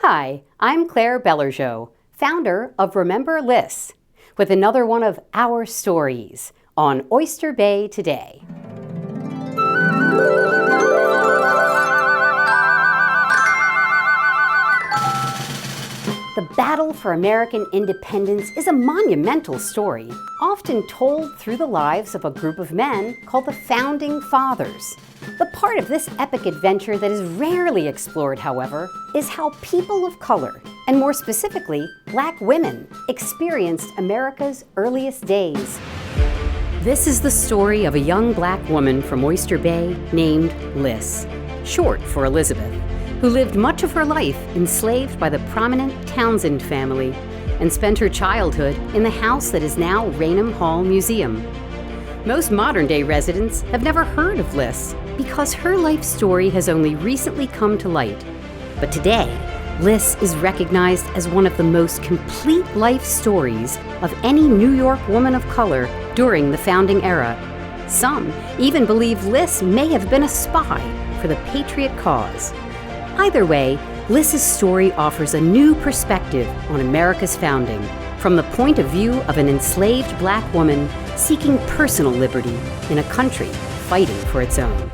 Hi, I'm Claire Bellerjeau, founder of Remember Liss, with another one of our stories on Oyster Bay today. The battle for American independence is a monumental story, often told through the lives of a group of men called the Founding Fathers. The part of this epic adventure that is rarely explored, however, is how people of color, and more specifically, Black women, experienced America's earliest days. This is the story of a young Black woman from Oyster Bay named Liss, short for Elizabeth, who lived much of her life enslaved by the prominent Townsend family and spent her childhood in the house that is now Raynham Hall Museum. Most modern-day residents have never heard of Liss because her life story has only recently come to light. But today, Liss is recognized as one of the most complete life stories of any New York woman of color during the founding era. Some even believe Liss may have been a spy for the Patriot cause. Either way, Liss's story offers a new perspective on America's founding from the point of view of an enslaved Black woman seeking personal liberty in a country fighting for its own.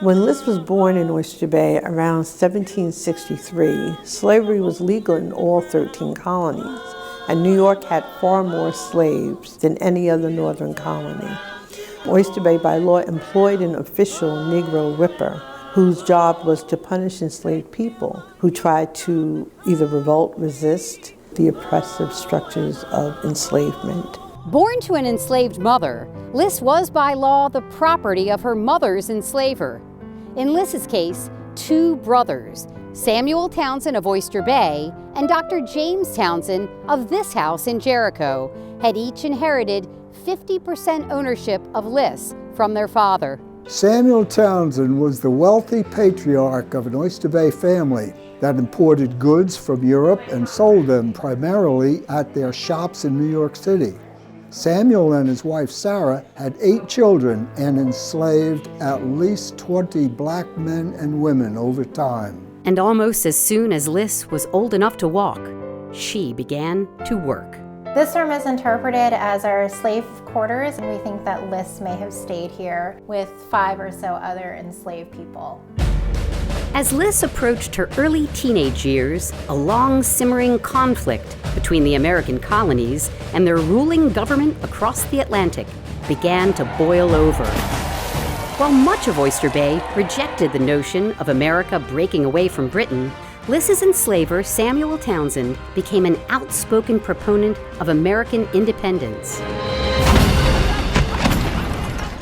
When Liss was born in Oyster Bay around 1763, slavery was legal in all 13 colonies, and New York had far more slaves than any other northern colony. Oyster Bay by law employed an official Negro whipper whose job was to punish enslaved people who tried to either revolt, resist the oppressive structures of enslavement. Born to an enslaved mother, Liss was by law the property of her mother's enslaver. In Liss's case, two brothers, Samuel Townsend of Oyster Bay and Dr. James Townsend of this house in Jericho, had each inherited 50% ownership of Liss from their father. Samuel Townsend was the wealthy patriarch of an Oyster Bay family that imported goods from Europe and sold them primarily at their shops in New York City. Samuel and his wife Sarah had 8 children and enslaved at least 20 Black men and women over time. And almost as soon as Liss was old enough to walk, she began to work. This term is interpreted as our slave quarters, and we think that Liss may have stayed here with 5 or so other enslaved people. As Liss approached her early teenage years, a long simmering conflict between the American colonies and their ruling government across the Atlantic began to boil over. While much of Oyster Bay rejected the notion of America breaking away from Britain, Liss's enslaver, Samuel Townsend, became an outspoken proponent of American independence.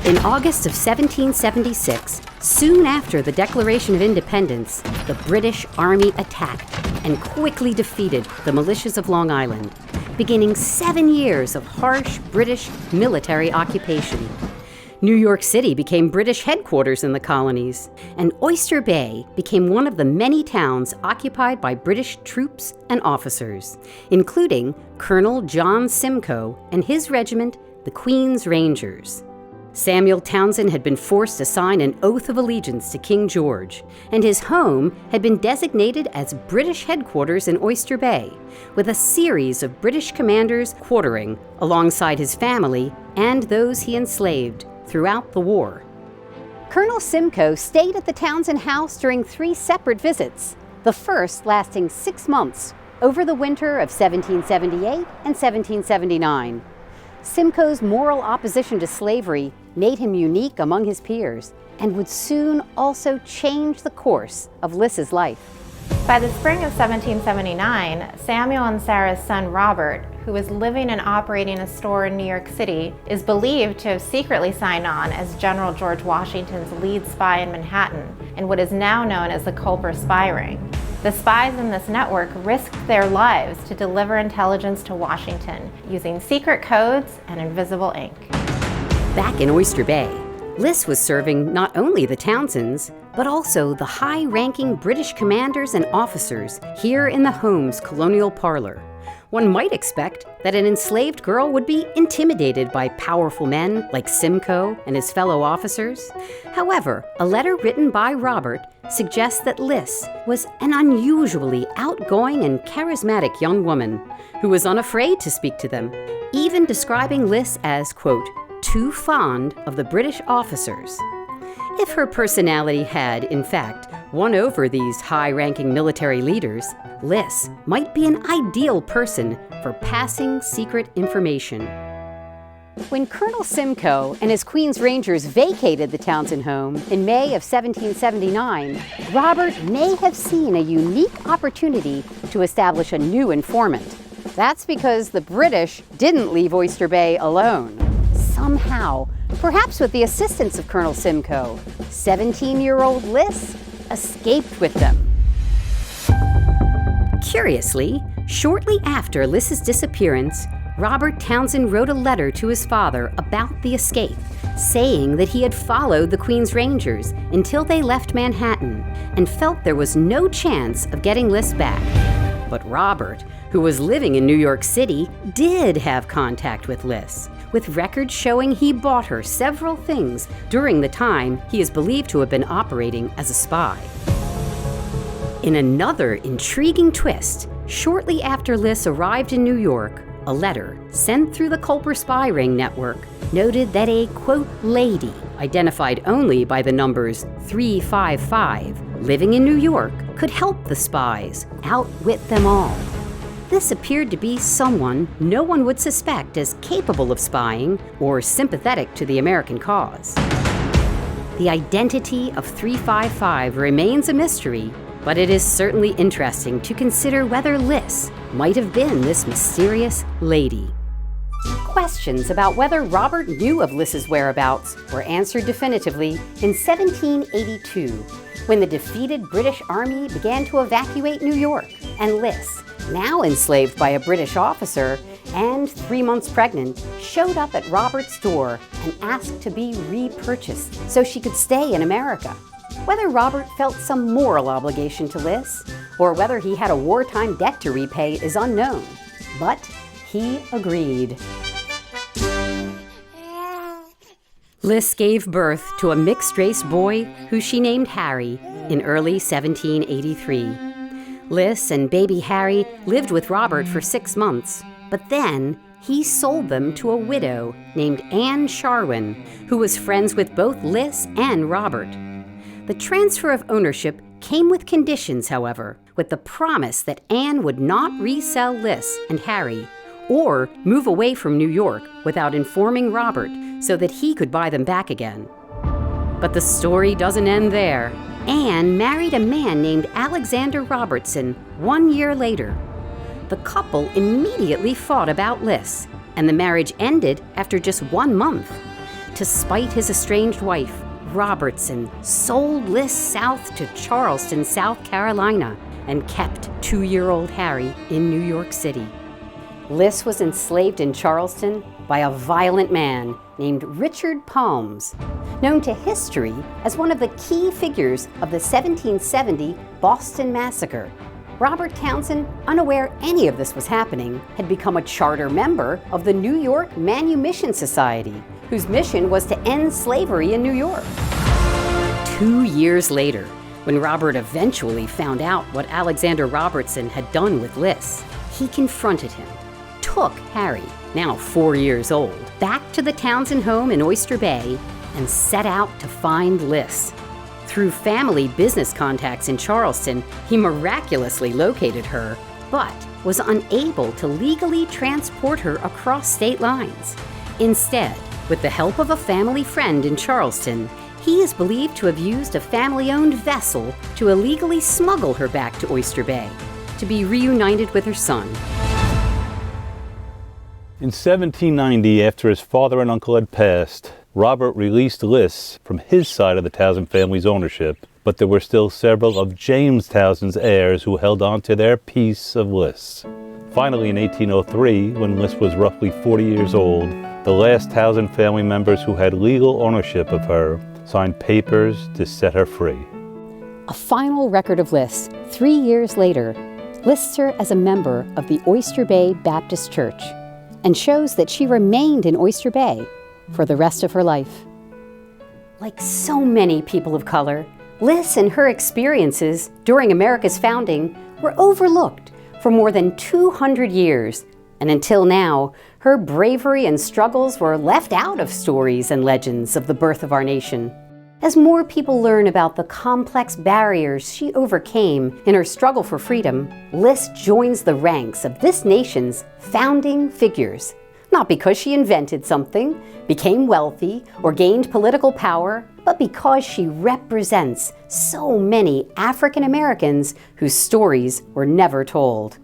In August of 1776, soon after the Declaration of Independence, the British Army attacked and quickly defeated the militias of Long Island, beginning 7 years of harsh British military occupation. New York City became British headquarters in the colonies, and Oyster Bay became one of the many towns occupied by British troops and officers, including Colonel John Simcoe and his regiment, the Queen's Rangers. Samuel Townsend had been forced to sign an oath of allegiance to King George, and his home had been designated as British headquarters in Oyster Bay, with a series of British commanders quartering alongside his family and those he enslaved throughout the war. Colonel Simcoe stayed at the Townsend house during 3 separate visits, the first lasting 6 months over the winter of 1778 and 1779. Simcoe's moral opposition to slavery made him unique among his peers and would soon also change the course of Liss's life. By the spring of 1779, Samuel and Sarah's son Robert, who was living and operating a store in New York City, is believed to have secretly signed on as General George Washington's lead spy in Manhattan in what is now known as the Culper spy ring. The spies in this network risked their lives to deliver intelligence to Washington using secret codes and invisible ink. Back in Oyster Bay, Liss was serving not only the Townsends, but also the high-ranking British commanders and officers here in the home's colonial parlor, One might expect that an enslaved girl would be intimidated by powerful men like Simcoe and his fellow officers. However, a letter written by Robert suggests that Liss was an unusually outgoing and charismatic young woman who was unafraid to speak to them, even describing Liss as, quote, too fond of the British officers. If her personality had, in fact, won over these high-ranking military leaders, Liss might be an ideal person for passing secret information. When Colonel Simcoe and his Queen's Rangers vacated the Townsend home in May of 1779, Robert may have seen a unique opportunity to establish a new informant. That's because the British didn't leave Oyster Bay alone. Somehow, perhaps with the assistance of Colonel Simcoe, 17-year-old Liss escaped with them. Curiously, shortly after Liss's disappearance, Robert Townsend wrote a letter to his father about the escape, saying that he had followed the Queen's Rangers until they left Manhattan and felt there was no chance of getting Liss back. But Robert, who was living in New York City, did have contact with Liss, with records showing he bought her several things during the time he is believed to have been operating as a spy. In another intriguing twist, shortly after Liss arrived in New York, a letter sent through the Culper spy ring network noted that a, quote, lady, identified only by the numbers 355, living in New York, could help the spies outwit them all. This appeared to be someone no one would suspect as capable of spying or sympathetic to the American cause. The identity of 355 remains a mystery, but it is certainly interesting to consider whether Liss might have been this mysterious lady. Questions about whether Robert knew of Liss's whereabouts were answered definitively in 1782, when the defeated British Army began to evacuate New York, and Liss, now enslaved by a British officer and 3 months pregnant, showed up at Robert's door and asked to be repurchased so she could stay in America. Whether Robert felt some moral obligation to Liss, or whether he had a wartime debt to repay is unknown, but he agreed. Liss gave birth to a mixed-race boy who she named Harry in early 1783. Liss and baby Harry lived with Robert for 6 months, but then he sold them to a widow named Anne Sharwin, who was friends with both Liss and Robert. The transfer of ownership came with conditions, however, with the promise that Anne would not resell Liss and Harry or move away from New York without informing Robert so that he could buy them back again. But the story doesn't end there. Anne married a man named Alexander Robertson 1 year later. The couple immediately fought about Liss, and the marriage ended after just 1 month. To spite his estranged wife, Robertson sold Liss south to Charleston, South Carolina, and kept 2-year-old Harry in New York City. Liss was enslaved in Charleston by a violent man named Richard Palms, known to history as one of the key figures of the 1770 Boston Massacre. Robert Townsend, unaware any of this was happening, had become a charter member of the New York Manumission Society, whose mission was to end slavery in New York. 2 years later, when Robert eventually found out what Alexander Robertson had done with Liss, he confronted him, took Harry, now 4 years old, back to the Townsend home in Oyster Bay and set out to find Liss. Through family business contacts in Charleston, he miraculously located her, but was unable to legally transport her across state lines. Instead, with the help of a family friend in Charleston, he is believed to have used a family-owned vessel to illegally smuggle her back to Oyster Bay, to be reunited with her son. In 1790, after his father and uncle had passed, Robert released Liss from his side of the Townsend family's ownership, but there were still several of James Townsend's heirs who held on to their piece of Liss. Finally, in 1803, when Liss was roughly 40 years old, the last Townsend family members who had legal ownership of her signed papers to set her free. A final record of Liss 3 years later. lists her as a member of the Oyster Bay Baptist Church and shows that she remained in Oyster Bay for the rest of her life. Like so many people of color, Liss and her experiences during America's founding were overlooked for more than 200 years, and until now, her bravery and struggles were left out of stories and legends of the birth of our nation. As more people learn about the complex barriers she overcame in her struggle for freedom, Liss joins the ranks of this nation's founding figures. Not because she invented something, became wealthy, or gained political power, but because she represents so many African Americans whose stories were never told.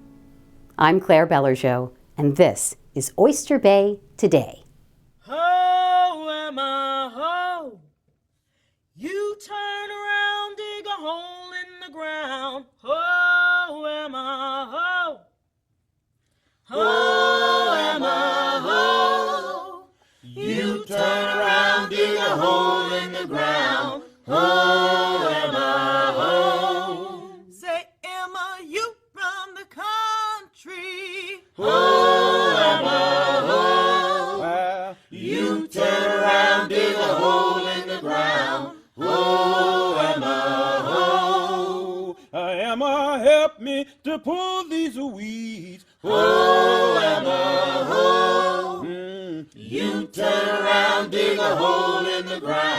I'm Claire Bellerjeau, and this is Oyster Bay Today. Ho, Emma, ho! You turn around, dig a hole in the ground. Ho, Emma, ho! Ho, Emma, ho! You turn around, dig a hole in the ground. Ho, Emma, ho! Say, Emma, you run the country. Ho, Emma, ho! You turn around, dig a hole in the ground. Oh, Emma, ho! Emma, help me to pull these weeds. Oh, Emma, ho! You turn around, dig a hole in the ground.